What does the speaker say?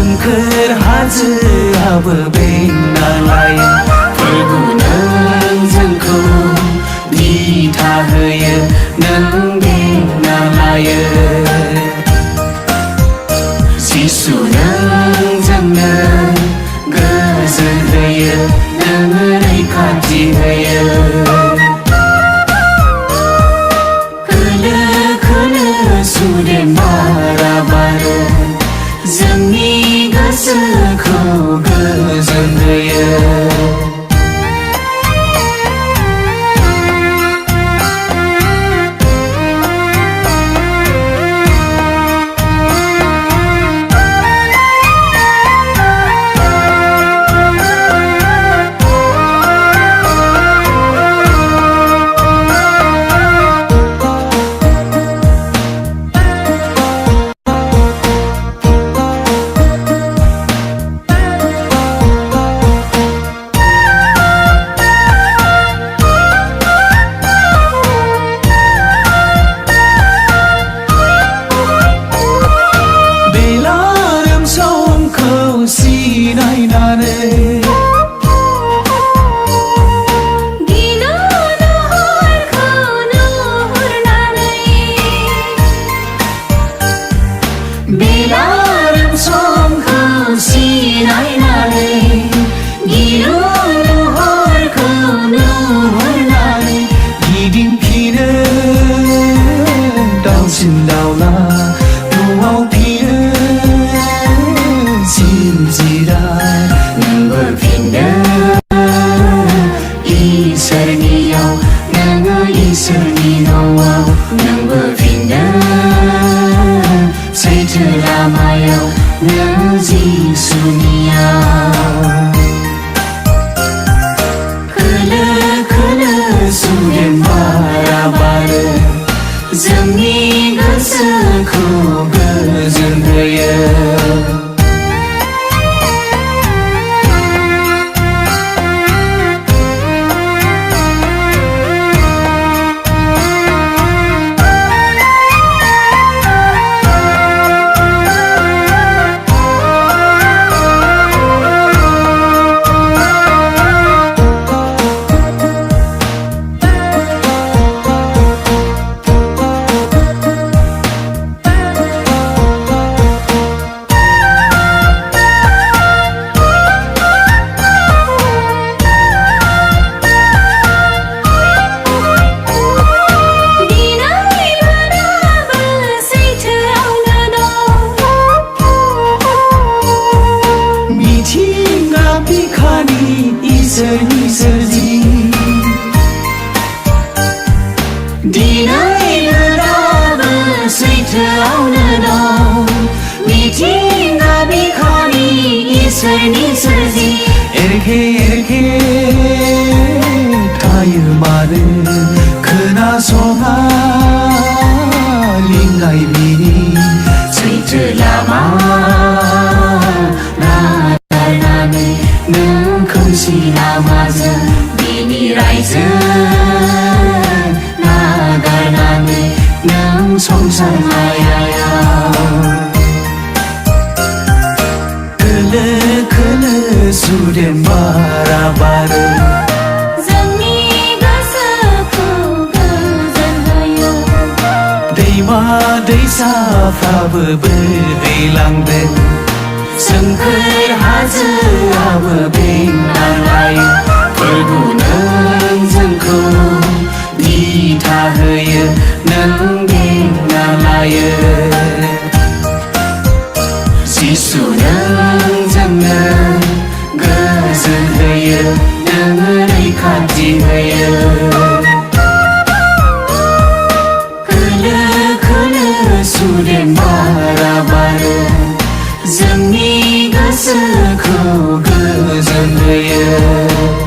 सोमखोर हाजोआबो बेंना लायो फोरबु नों जोंखौ दिथा होयो नों बेंना लायो जिसु नों जोंनो गोजोन होयो नों रैखाथि होयो सुदेम बारा बारो जोंनि गोसोखौ गोजोन होयो Sudem Bara Bara जोंनि गोसोखौ गोजोन होयो एरखे एरखे थायो मानो खोनासङा लिंनाय बिनि सैथो लामा नागारनानै नों खोमसि लामाजों बिनि रायजो नागारनानै नों संसार मायायाव Sudem Bara Bara जोंनि गोसोखौ गोजोन होयो दैमा दैसाफ्राबो बोहैलांदों सोमखोर हाजोआबो बेंना लायो फोरबु नों जोंखौ दिथा होयो नों बेंना लायो जिसु नों जोंनो गोजोन होयो नों रैखाथि होयो Sudem Bara Bara जोंनि गोसोखौ गोजोन होयो